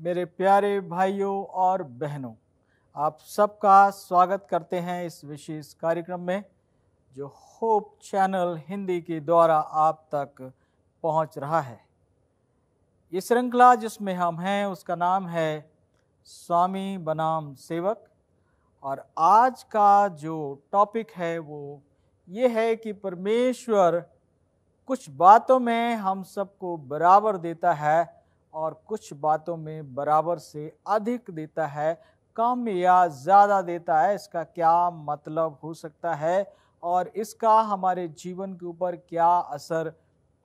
मेरे प्यारे भाइयों और बहनों, आप सबका स्वागत करते हैं इस विशेष कार्यक्रम में जो होप चैनल हिंदी के द्वारा आप तक पहुंच रहा है। ये श्रृंखला जिसमें हम हैं उसका नाम है स्वामी बनाम सेवक। और आज का जो टॉपिक है वो ये है कि परमेश्वर कुछ बातों में हम सबको बराबर देता है और कुछ बातों में बराबर से अधिक देता है, कम या ज़्यादा देता है। इसका क्या मतलब हो सकता है और इसका हमारे जीवन के ऊपर क्या असर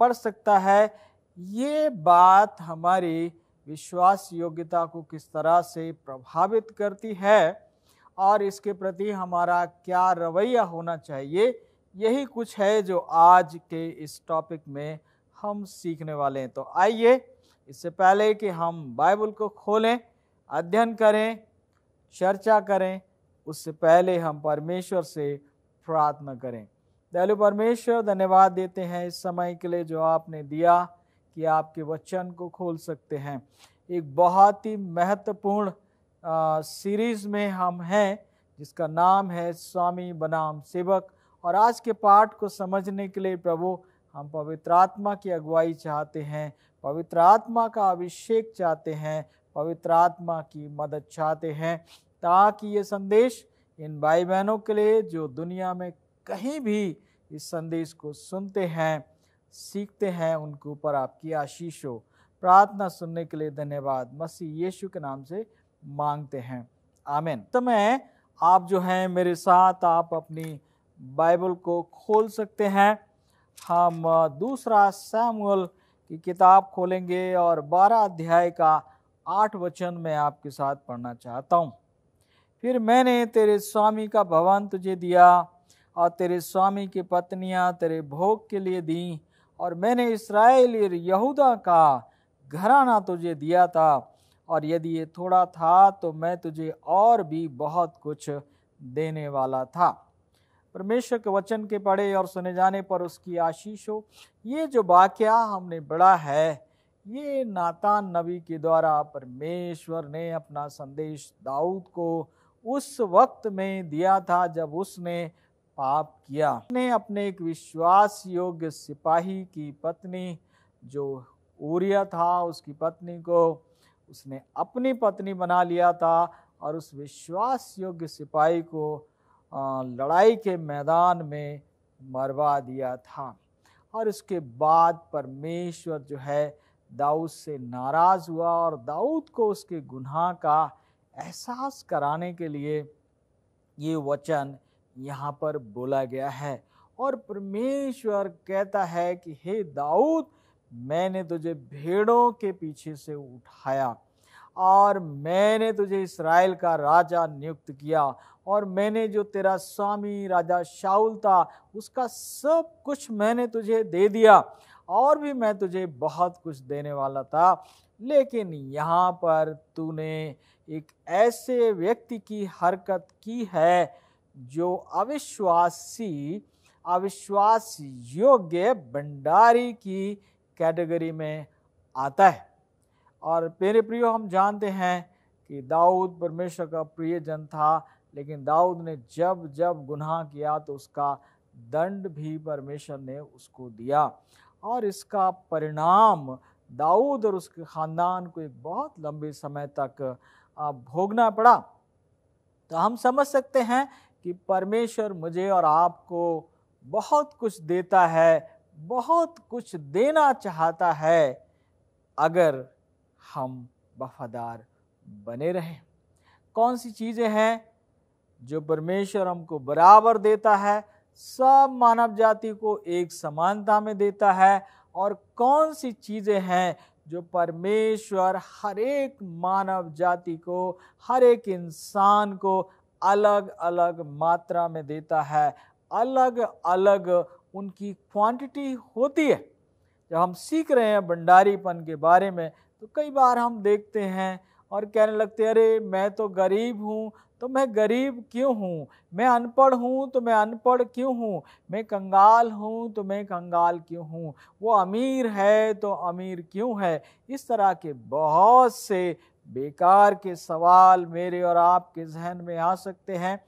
पड़ सकता है, ये बात हमारी विश्वास योग्यता को किस तरह से प्रभावित करती है और इसके प्रति हमारा क्या रवैया होना चाहिए, यही कुछ है जो आज के इस टॉपिक में हम सीखने वाले हैं। तो आइए, इससे पहले कि हम बाइबल को खोलें, अध्ययन करें, चर्चा करें, उससे पहले हम परमेश्वर से प्रार्थना करें। दयालु परमेश्वर, धन्यवाद देते हैं इस समय के लिए जो आपने दिया कि आपके वचन को खोल सकते हैं। एक बहुत ही महत्वपूर्ण सीरीज में हम हैं जिसका नाम है स्वामी बनाम सेवक। और आज के पाठ को समझने के लिए प्रभु हम पवित्र आत्मा की अगुवाई चाहते हैं, पवित्र आत्मा का अभिषेक चाहते हैं, पवित्र आत्मा की मदद चाहते हैं, ताकि ये संदेश इन भाई बहनों के लिए जो दुनिया में कहीं भी इस संदेश को सुनते हैं, सीखते हैं, उनके ऊपर आपकी आशीष हो। प्रार्थना सुनने के लिए धन्यवाद, मसीह यीशु के नाम से मांगते हैं, आमीन। समय आप जो हैं मेरे साथ, आप अपनी बाइबल को खोल सकते हैं। हम दूसरा शमूएल की किताब खोलेंगे और 12 अध्याय का 8 वचन में आपके साथ पढ़ना चाहता हूँ। फिर मैंने तेरे स्वामी का भवन तुझे दिया और तेरे स्वामी की पत्नियां तेरे भोग के लिए दी, और मैंने इस्राएल और यहूदा का घराना तुझे दिया था, और यदि ये थोड़ा था तो मैं तुझे और भी बहुत कुछ देने वाला था। परमेश्वर के वचन के पढ़े और सुने जाने पर उसकी आशीष हो। ये जो वाक्या हमने पढ़ा है, ये नातान नबी के द्वारा परमेश्वर ने अपना संदेश दाऊद को उस वक्त में दिया था जब उसने पाप किया। उसने अपने एक विश्वास योग्य सिपाही की पत्नी जो ऊरिया था, उसकी पत्नी को उसने अपनी पत्नी बना लिया था और उस विश्वास योग्य सिपाही को लड़ाई के मैदान में मरवा दिया था। और इसके बाद परमेश्वर जो है दाऊद से नाराज हुआ और दाऊद को उसके गुनाह का एहसास कराने के लिए ये वचन यहाँ पर बोला गया है। और परमेश्वर कहता है कि हे दाऊद, मैंने तुझे भेड़ों के पीछे से उठाया और मैंने तुझे इस्राएल का राजा नियुक्त किया, और मैंने जो तेरा स्वामी राजा शाऊल था उसका सब कुछ मैंने तुझे दे दिया, और भी मैं तुझे बहुत कुछ देने वाला था। लेकिन यहाँ पर तूने एक ऐसे व्यक्ति की हरकत की है जो अविश्वास योग्य भंडारी की कैटेगरी में आता है। और मेरे प्रियो, हम जानते हैं कि दाऊद परमेश्वर का प्रिय जन था, लेकिन दाऊद ने जब जब गुनाह किया तो उसका दंड भी परमेश्वर ने उसको दिया, और इसका परिणाम दाऊद और उसके खानदान को एक बहुत लंबे समय तक भोगना पड़ा। तो हम समझ सकते हैं कि परमेश्वर मुझे और आपको बहुत कुछ देता है, बहुत कुछ देना चाहता है, अगर हम वफादार बने रहें। कौन सी चीज़ें हैं जो परमेश्वर हमको बराबर देता है, सब मानव जाति को एक समानता में देता है, और कौन सी चीज़ें हैं जो परमेश्वर हर एक मानव जाति को, हर एक इंसान को अलग अलग मात्रा में देता है, अलग अलग उनकी क्वांटिटी होती है। जब हम सीख रहे हैं भंडारीपन के बारे में तो कई बार हम देखते हैं और कहने लगते हैं, अरे मैं तो गरीब हूँ तो मैं गरीब क्यों हूँ, मैं अनपढ़ हूँ तो मैं अनपढ़ क्यों हूँ, मैं कंगाल हूँ तो मैं कंगाल क्यों हूँ, वो अमीर है तो अमीर क्यों है। इस तरह के बहुत से बेकार के सवाल मेरे और आपके जहन में आ सकते हैं।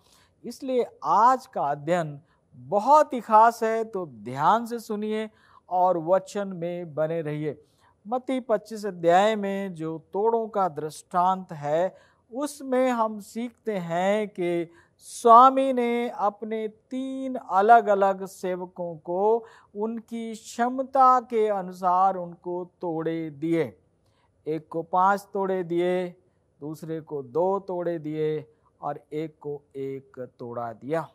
इसलिए आज का अध्ययन बहुत ही खास है, तो ध्यान से सुनिए और वचन में बने रहिए। मत्ती 25 अध्याय में जो तोड़ों का दृष्टांत है, उसमें हम सीखते हैं कि स्वामी ने अपने 3 अलग अलग सेवकों को उनकी क्षमता के अनुसार उनको तोड़े दिए। एक को 5 तोड़े दिए, दूसरे को 2 तोड़े दिए और एक को 1 तोड़ा दिया।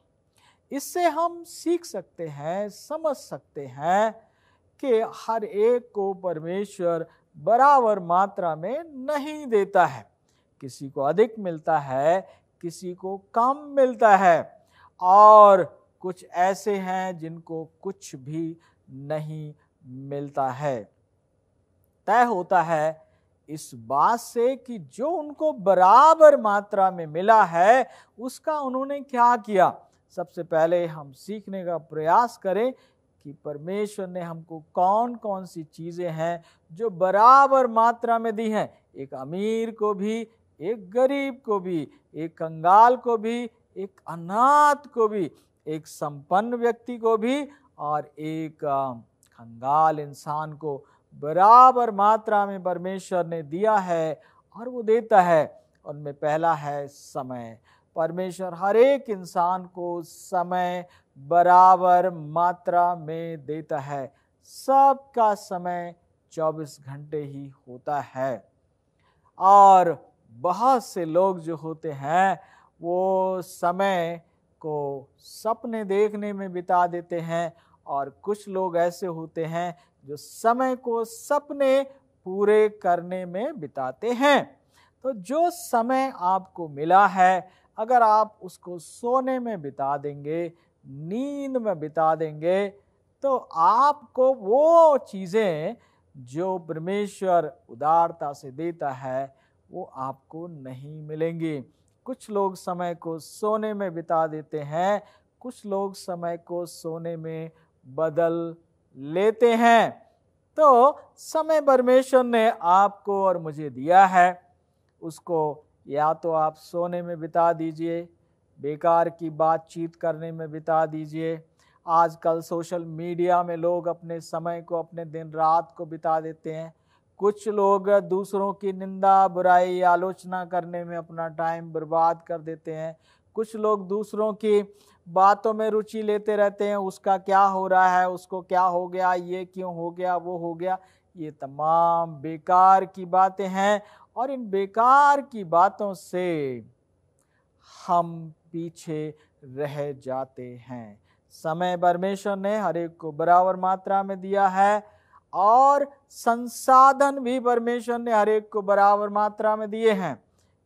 इससे हम सीख सकते हैं, समझ सकते हैं कि हर एक को परमेश्वर बराबर मात्रा में नहीं देता है। किसी को अधिक मिलता है, किसी को कम मिलता है, और कुछ ऐसे हैं जिनको कुछ भी नहीं मिलता है। तय होता है इस बात से कि जो उनको बराबर मात्रा में मिला है उसका उन्होंने क्या किया। सबसे पहले हम सीखने का प्रयास करें कि परमेश्वर ने हमको कौन कौन सी चीजें हैं जो बराबर मात्रा में दी हैं। एक अमीर को भी, एक गरीब को भी, एक कंगाल को भी, एक अनाथ को भी, एक संपन्न व्यक्ति को भी और एक कंगाल इंसान को बराबर मात्रा में परमेश्वर ने दिया है और वो देता है। उनमें पहला है समय। परमेश्वर हर एक इंसान को समय बराबर मात्रा में देता है। सबका समय 24 घंटे ही होता है, और बहुत से लोग जो होते हैं वो समय को सपने देखने में बिता देते हैं, और कुछ लोग ऐसे होते हैं जो समय को सपने पूरे करने में बिताते हैं। तो जो समय आपको मिला है, अगर आप उसको सोने में बिता देंगे, नींद में बिता देंगे, तो आपको वो चीज़ें जो परमेश्वर उदारता से देता है वो आपको नहीं मिलेंगी। कुछ लोग समय को सोने में बिता देते हैं, कुछ लोग समय को सोने में बदल लेते हैं। तो समय परमेश्वर ने आपको और मुझे दिया है, उसको या तो आप सोने में बिता दीजिए, बेकार की बातचीत करने में बिता दीजिए। आजकल सोशल मीडिया में लोग अपने समय को, अपने दिन रात को बिता देते हैं। कुछ लोग दूसरों की निंदा, बुराई, आलोचना करने में अपना टाइम बर्बाद कर देते हैं। कुछ लोग दूसरों की बातों में रुचि लेते रहते हैं, उसका क्या हो रहा है, उसको क्या हो गया, ये क्यों हो गया, वो हो गया। ये तमाम बेकार की बातें हैं, और इन बेकार की बातों से हम पीछे रह जाते हैं। समय परमेश्वर ने हर एक को बराबर मात्रा में दिया है, और संसाधन भी परमेश्वर ने हर एक को बराबर मात्रा में दिए हैं।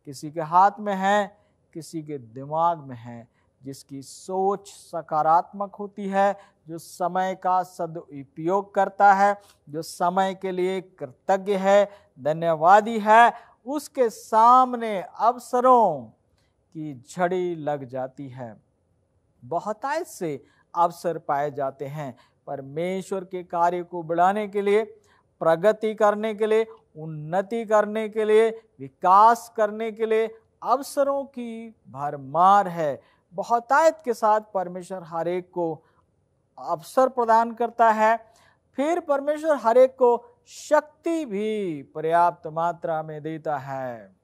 किसी के हाथ में है, किसी के दिमाग में है। जिसकी सोच सकारात्मक होती है, जो समय का सदुपयोग करता है, जो समय के लिए कृतज्ञ है, धन्यवादी है, उसके सामने अवसरों की झड़ी लग जाती है। बहुतायत से अवसर पाए जाते हैं। परमेश्वर के कार्य को बढ़ाने के लिए, प्रगति करने के लिए, उन्नति करने के लिए, विकास करने के लिए अवसरों की भरमार है। बहुतायत के साथ परमेश्वर हर एक को अवसर प्रदान करता है। फिर परमेश्वर हर एक को शक्ति भी पर्याप्त मात्रा में देता है।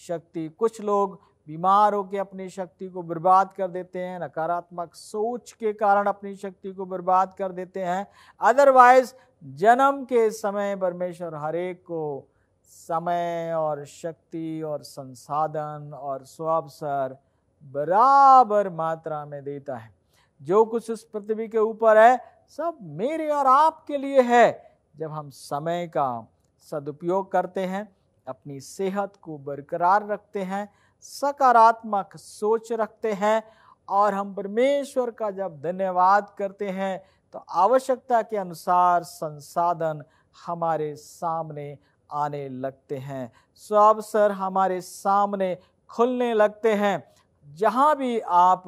शक्ति, कुछ लोग बीमार होकर अपनी शक्ति को बर्बाद कर देते हैं, नकारात्मक सोच के कारण अपनी शक्ति को बर्बाद कर देते हैं। अदरवाइज जन्म के समय परमेश्वर हर एक को समय और शक्ति और संसाधन और स्वावसर बराबर मात्रा में देता है। जो कुछ इस पृथ्वी के ऊपर है सब मेरे और आपके लिए है। जब हम समय का सदुपयोग करते हैं, अपनी सेहत को बरकरार रखते हैं, सकारात्मक सोच रखते हैं, और हम परमेश्वर का जब धन्यवाद करते हैं, तो आवश्यकता के अनुसार संसाधन हमारे सामने आने लगते हैं, स्वावसर हमारे सामने खुलने लगते हैं। जहाँ भी आप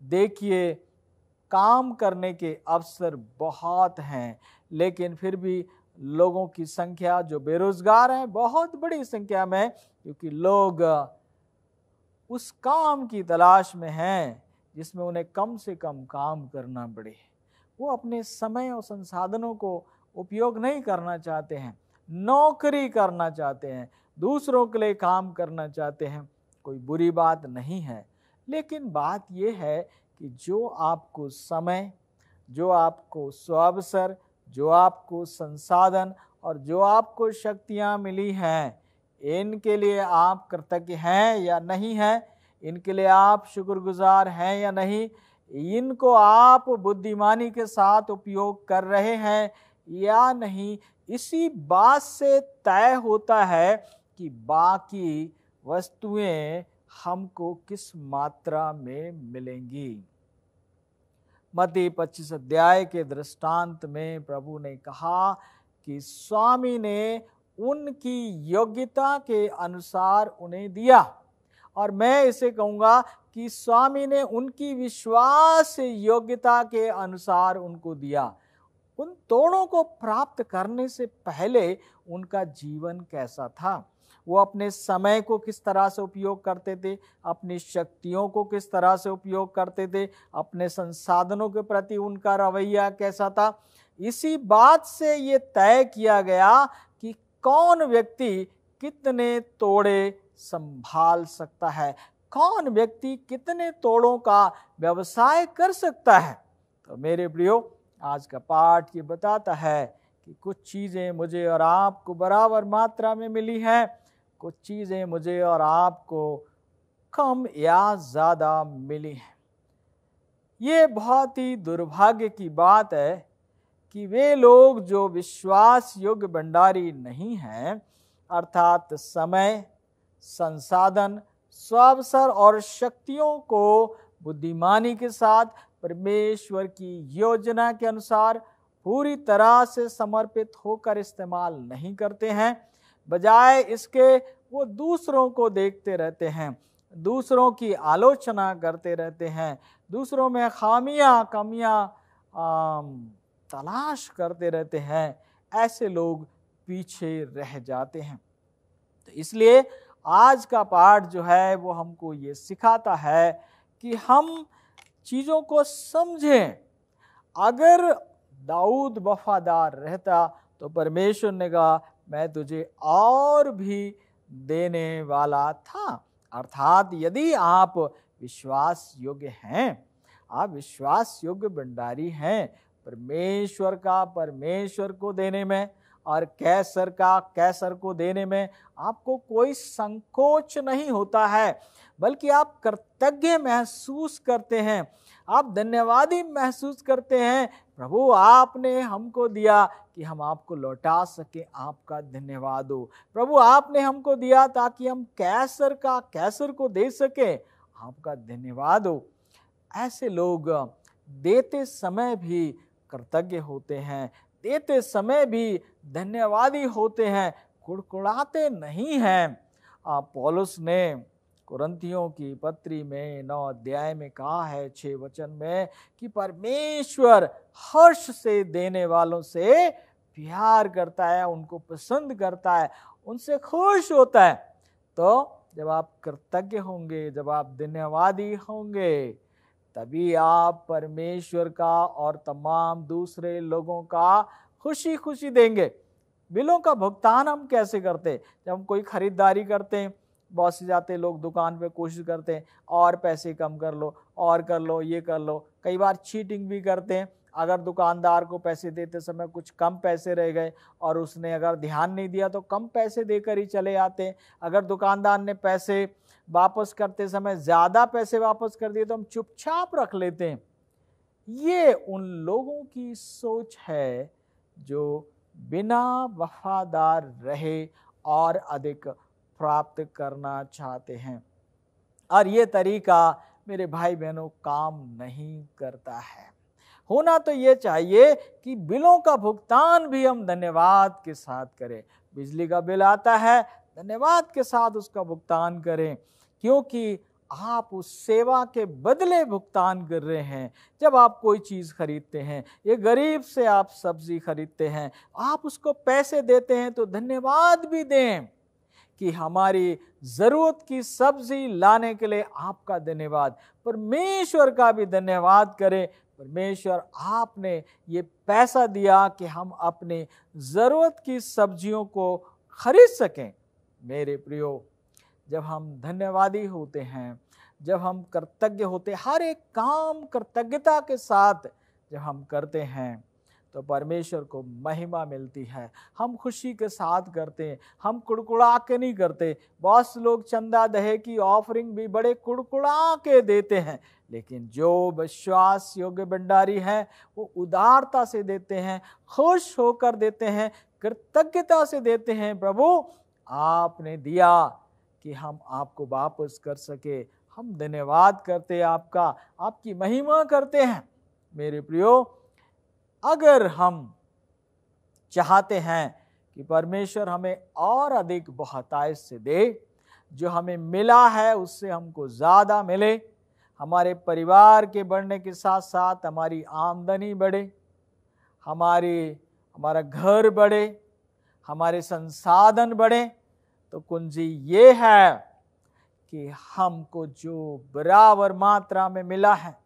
देखिए, काम करने के अवसर बहुत हैं, लेकिन फिर भी लोगों की संख्या जो बेरोजगार हैं बहुत बड़ी संख्या में, क्योंकि लोग उस काम की तलाश में हैं जिसमें उन्हें कम से कम काम करना पड़े। वो अपने समय और संसाधनों को उपयोग नहीं करना चाहते हैं, नौकरी करना चाहते हैं, दूसरों के लिए काम करना चाहते हैं। कोई बुरी बात नहीं है, लेकिन बात यह है कि जो आपको समय, जो आपको स्वावसर, जो आपको संसाधन और जो आपको शक्तियां मिली हैं, इनके लिए आप कृतज्ञ हैं या नहीं हैं, इनके लिए आप शुक्रगुजार हैं या नहीं, इनको आप बुद्धिमानी के साथ उपयोग कर रहे हैं या नहीं, इसी बात से तय होता है कि बाकी वस्तुएं हमको किस मात्रा में मिलेंगी। मत्ती 25 अध्याय के दृष्टांत में प्रभु ने कहा कि स्वामी ने उनकी योग्यता के अनुसार उन्हें दिया, और मैं इसे कहूँगा कि स्वामी ने उनकी विश्वास योग्यता के अनुसार उनको दिया। उन तोड़ों को प्राप्त करने से पहले उनका जीवन कैसा था, वो अपने समय को किस तरह से उपयोग करते थे, अपनी शक्तियों को किस तरह से उपयोग करते थे, अपने संसाधनों के प्रति उनका रवैया कैसा था। इसी बात से ये तय किया गया कि कौन व्यक्ति कितने तोड़े संभाल सकता है, कौन व्यक्ति कितने तोड़ों का व्यवसाय कर सकता है। तो मेरे प्रियो, आज का पाठ ये बताता है कि कुछ चीज़ें मुझे और आपको बराबर मात्रा में मिली हैं, कुछ चीज़ें मुझे और आपको कम या ज़्यादा मिली हैं। ये बहुत ही दुर्भाग्य की बात है कि वे लोग जो विश्वास योग्य भंडारी नहीं हैं, अर्थात समय, संसाधन, स्वावसर और शक्तियों को बुद्धिमानी के साथ परमेश्वर की योजना के अनुसार पूरी तरह से समर्पित होकर इस्तेमाल नहीं करते हैं, बजाय इसके वो दूसरों को देखते रहते हैं, दूसरों की आलोचना करते रहते हैं, दूसरों में खामियां कमियां तलाश करते रहते हैं। ऐसे लोग पीछे रह जाते हैं। तो इसलिए आज का पाठ जो है वो हमको ये सिखाता है कि हम चीज़ों को समझें। अगर दाऊद वफादार रहता तो परमेश्वर ने कहा मैं तुझे और भी देने वाला था। अर्थात यदि आप विश्वास योग्य हैं, आप विश्वास योग्य भंडारी हैं, परमेश्वर का परमेश्वर को देने में और कैसर का कैसर को देने में आपको कोई संकोच नहीं होता है, बल्कि आप कृतज्ञ महसूस करते हैं, आप धन्यवादी महसूस करते हैं। प्रभु आपने हमको दिया कि हम आपको लौटा सके, आपका धन्यवाद हो। प्रभु आपने हमको दिया ताकि हम कैसर का कैसर को दे सके, आपका धन्यवाद हो। ऐसे लोग देते समय भी कृतज्ञ होते हैं, देते समय भी धन्यवादी होते हैं, कुड़कुड़ाते नहीं हैं। पौलुस ने कुरिन्थियों की पत्री में 9 अध्याय में कहा है 6 वचन में कि परमेश्वर हर्ष से देने वालों से प्यार करता है, उनको पसंद करता है, उनसे खुश होता है। तो जब आप कृतज्ञ होंगे, जब आप धन्यवादी होंगे, तभी आप परमेश्वर का और तमाम दूसरे लोगों का खुशी खुशी देंगे। बिलों का भुगतान हम कैसे करते? जब हम कोई खरीदारी करते हैं, बहुत से जाते लोग दुकान पे कोशिश करते हैं और पैसे कम कर लो और कर लो, ये कर लो। कई बार चीटिंग भी करते हैं। अगर दुकानदार को पैसे देते समय कुछ कम पैसे रह गए और उसने अगर ध्यान नहीं दिया तो कम पैसे देकर ही चले आते हैं। अगर दुकानदार ने पैसे वापस करते समय ज़्यादा पैसे वापस कर दिए तो हम चुपचाप रख लेते हैं। ये उन लोगों की सोच है जो बिना वफादार रहे और अधिक प्राप्त करना चाहते हैं, और ये तरीका मेरे भाई बहनों काम नहीं करता है। होना तो ये चाहिए कि बिलों का भुगतान भी हम धन्यवाद के साथ करें। बिजली का बिल आता है, धन्यवाद के साथ उसका भुगतान करें, क्योंकि आप उस सेवा के बदले भुगतान कर रहे हैं। जब आप कोई चीज़ खरीदते हैं, ये गरीब से आप सब्जी खरीदते हैं, आप उसको पैसे देते हैं तो धन्यवाद भी दें कि हमारी ज़रूरत की सब्जी लाने के लिए आपका धन्यवाद। परमेश्वर का भी धन्यवाद करें, परमेश्वर आपने ये पैसा दिया कि हम अपने ज़रूरत की सब्जियों को खरीद सकें। मेरे प्रियो, जब हम धन्यवादी होते हैं, जब हम कृतज्ञ होते, हर एक काम कृतज्ञता के साथ जब हम करते हैं तो परमेश्वर को महिमा मिलती है। हम खुशी के साथ करते हैं, हम कुड़कुड़ा के नहीं करते। बहुत से लोग चंदा दहे की ऑफरिंग भी बड़े कुड़कुड़ा के देते हैं, लेकिन जो विश्वास योग्य भंडारी हैं वो उदारता से देते हैं, खुश होकर देते हैं, कृतज्ञता से देते हैं। प्रभु आपने दिया कि हम आपको वापस कर सके, हम धन्यवाद करते आपका, आपकी महिमा करते हैं। मेरे प्रियो, अगर हम चाहते हैं कि परमेश्वर हमें और अधिक बहुतायत से दे, जो हमें मिला है उससे हमको ज़्यादा मिले, हमारे परिवार के बढ़ने के साथ साथ हमारी आमदनी बढ़े, हमारा घर बढ़े, हमारे संसाधन बढ़े, तो कुंजी ये है कि हमको जो बराबर मात्रा में मिला है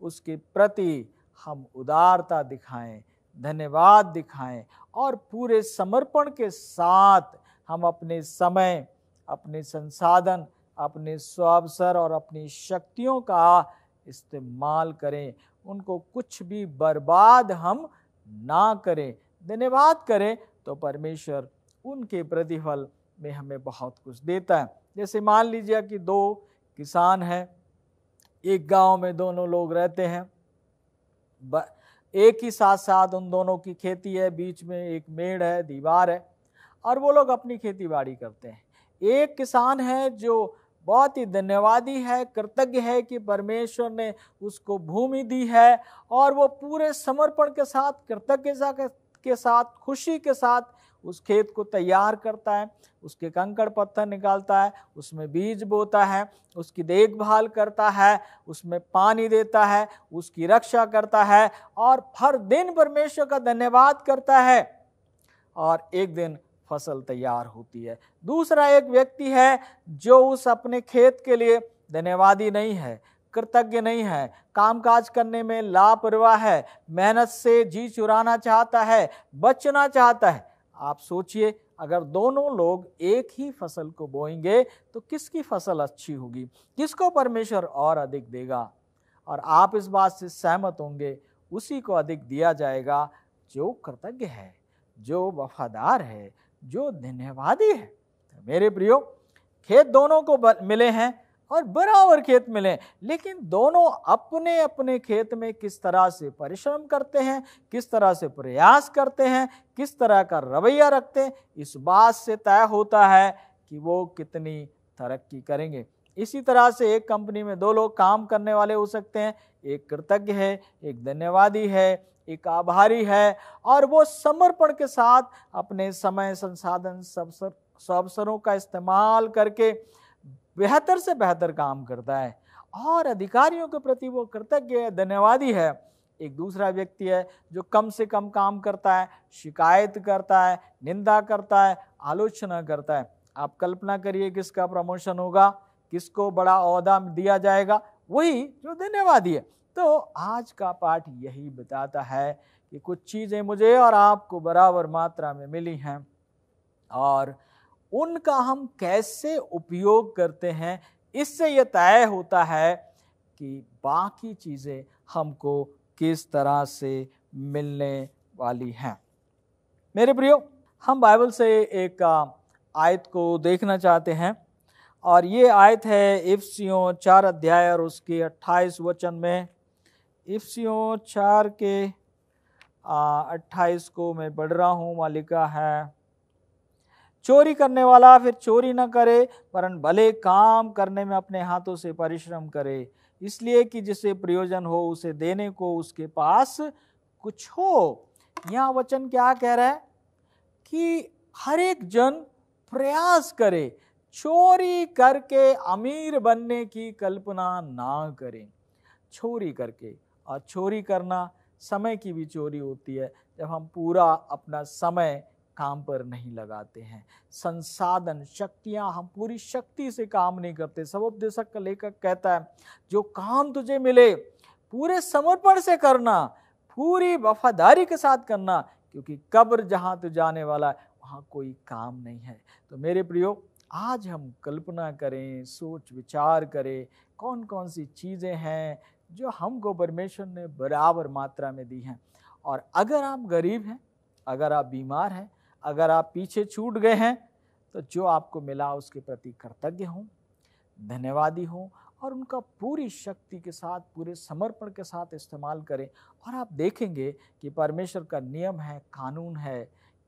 उसके प्रति हम उदारता दिखाएं, धन्यवाद दिखाएं और पूरे समर्पण के साथ हम अपने समय, अपने संसाधन, अपने स्वावसर और अपनी शक्तियों का इस्तेमाल करें। उनको कुछ भी बर्बाद हम ना करें, धन्यवाद करें, तो परमेश्वर उनके प्रतिफल में हमें बहुत कुछ देता है। जैसे मान लीजिए कि दो किसान हैं, एक गांव में दोनों लोग रहते हैं, एक ही साथ साथ उन दोनों की खेती है, बीच में एक मेड़ है, दीवार है, और वो लोग अपनी खेती बाड़ी करते हैं। एक किसान है जो बहुत ही धन्यवादी है, कृतज्ञ है कि परमेश्वर ने उसको भूमि दी है, और वो पूरे समर्पण के साथ, कृतज्ञता के साथ, खुशी के साथ उस खेत को तैयार करता है, उसके कंकड़ पत्थर निकालता है, उसमें बीज बोता है, उसकी देखभाल करता है, उसमें पानी देता है, उसकी रक्षा करता है, और हर दिन परमेश्वर का धन्यवाद करता है, और एक दिन फसल तैयार होती है। दूसरा एक व्यक्ति है जो उस अपने खेत के लिए धन्यवादी नहीं है, कृतज्ञ नहीं है, कामकाज करने में लापरवाह है, मेहनत से जी चुराना चाहता है, बचना चाहता है। आप सोचिए, अगर दोनों लोग एक ही फसल को बोएंगे तो किसकी फसल अच्छी होगी, किसको परमेश्वर और अधिक देगा? और आप इस बात से सहमत होंगे, उसी को अधिक दिया जाएगा जो कृतज्ञ है, जो वफादार है, जो धन्यवादी है। मेरे प्रियो, खेत दोनों को मिले हैं और बराबर खेत मिले, लेकिन दोनों अपने अपने खेत में किस तरह से परिश्रम करते हैं, किस तरह से प्रयास करते हैं, किस तरह का रवैया रखते हैं, इस बात से तय होता है कि वो कितनी तरक्की करेंगे। इसी तरह से एक कंपनी में दो लोग काम करने वाले हो सकते हैं, एक कृतज्ञ है, एक धन्यवादी है, एक आभारी है, और वो समर्पण के साथ अपने समय, संसाधन, सब अवसरों का इस्तेमाल करके बेहतर से बेहतर काम करता है, और अधिकारियों के प्रति वो कृतज्ञ है, धन्यवादी है। एक दूसरा व्यक्ति है जो कम से कम काम करता है, शिकायत करता है, निंदा करता है, आलोचना करता है। आप कल्पना करिए किसका प्रमोशन होगा, किसको बड़ा ओहदा दिया जाएगा? वही जो धन्यवादी है। तो आज का पाठ यही बताता है कि कुछ चीज़ें मुझे और आपको बराबर मात्रा में मिली हैं, और उनका हम कैसे उपयोग करते हैं, इससे यह तय होता है कि बाकी चीज़ें हमको किस तरह से मिलने वाली हैं। मेरे प्रियो, हम बाइबल से एक आयत को देखना चाहते हैं, और ये आयत है इफिसियों 4 अध्याय और उसके 28 वचन में। इफिसियों 4 के 28 को मैं पढ़ रहा हूँ। वहाँ लिखा है, चोरी करने वाला फिर चोरी न करे, वरन भले काम करने में अपने हाथों से परिश्रम करे, इसलिए कि जिसे प्रयोजन हो उसे देने को उसके पास कुछ हो। यहाँ वचन क्या कह रहा है कि हर एक जन प्रयास करे, चोरी करके अमीर बनने की कल्पना ना करें। चोरी करके, और चोरी करना समय की भी चोरी होती है जब हम पूरा अपना समय काम पर नहीं लगाते हैं। संसाधन, शक्तियां, हम पूरी शक्ति से काम नहीं करते। सबोपदेशक का लेखक कहता है, जो काम तुझे मिले पूरे समर्पण से करना, पूरी वफादारी के साथ करना, क्योंकि कब्र जहां तू जाने वाला है वहां कोई काम नहीं है। तो मेरे प्रियो, आज हम कल्पना करें, सोच विचार करें, कौन कौन सी चीजें हैं जो हमको परमेश्वर ने बराबर मात्रा में दी हैं। और अगर आप गरीब हैं, अगर आप बीमार हैं, अगर आप पीछे छूट गए हैं, तो जो आपको मिला उसके प्रति कृतज्ञ हों, धन्यवादी हों और उनका पूरी शक्ति के साथ, पूरे समर्पण के साथ इस्तेमाल करें। और आप देखेंगे कि परमेश्वर का नियम है, कानून है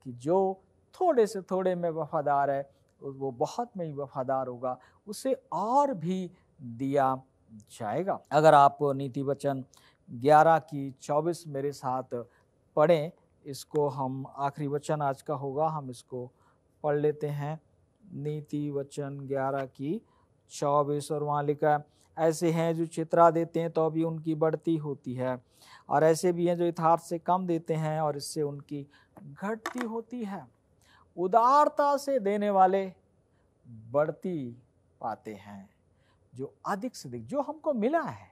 कि जो थोड़े से थोड़े में वफादार है वो बहुत में ही वफादार होगा, उसे और भी दिया जाएगा। अगर आप नीति वचन 11:24 मेरे साथ पढ़ें, इसको हम आखिरी वचन आज का होगा, हम इसको पढ़ लेते हैं। नीति वचन 11:24, और वहाँ लिखा है, ऐसे हैं जो चितरा देते हैं तो भी उनकी बढ़ती होती है, और ऐसे भी हैं जो यथार्थ से कम देते हैं और इससे उनकी घटती होती है। उदारता से देने वाले बढ़ती पाते हैं। जो अधिक से अधिक जो हमको मिला है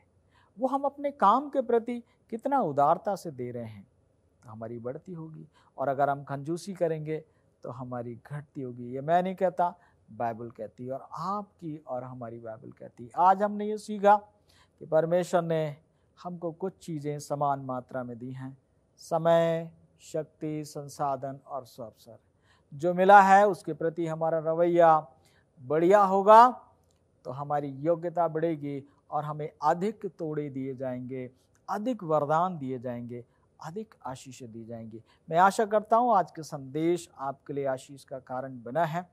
वो हम अपने काम के प्रति कितना उदारता से दे रहे हैं, तो हमारी बढ़ती होगी। और अगर हम कंजूसी करेंगे तो हमारी घटती होगी। ये मैं नहीं कहता, बाइबल कहती है, और आपकी और हमारी बाइबल कहती है। आज हमने ये सीखा कि परमेश्वर ने हमको कुछ चीज़ें समान मात्रा में दी हैं, समय, शक्ति, संसाधन और अवसर। जो मिला है उसके प्रति हमारा रवैया बढ़िया होगा तो हमारी योग्यता बढ़ेगी और हमें अधिक तोड़े दिए जाएंगे, अधिक वरदान दिए जाएंगे, अधिक आशीषें दी जाएंगी। मैं आशा करता हूँ आज के संदेश आपके लिए आशीष का कारण बना है,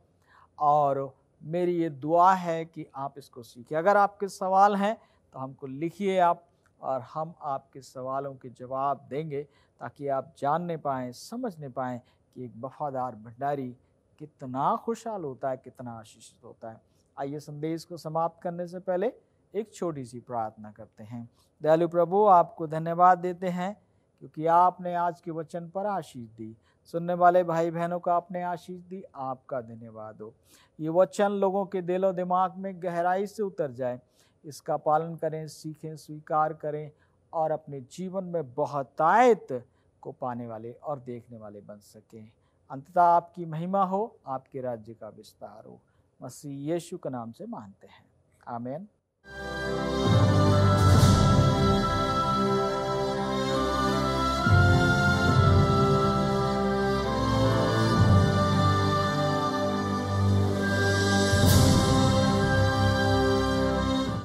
और मेरी ये दुआ है कि आप इसको सीखें। अगर आपके सवाल हैं तो हमको लिखिए आप, और हम आपके सवालों के जवाब देंगे, ताकि आप जानने पाएँ, समझने पाएँ कि एक वफादार भंडारी कितना खुशहाल होता है, कितना आशीषित होता है। आइए संदेश को समाप्त करने से पहले एक छोटी सी प्रार्थना करते हैं। दयालु प्रभु, आपको धन्यवाद देते हैं क्योंकि आपने आज के वचन पर आशीष दी। सुनने वाले भाई बहनों को आपने आशीष दी, आपका धन्यवाद हो। ये वचन लोगों के दिलो दिमाग में गहराई से उतर जाए, इसका पालन करें, सीखें, स्वीकार करें और अपने जीवन में बहुतायत को पाने वाले और देखने वाले बन सकें। अंततः आपकी महिमा हो, आपके राज्य का विस्तार हो। मसीह यीशु के नाम से मांगते हैं, आमीन।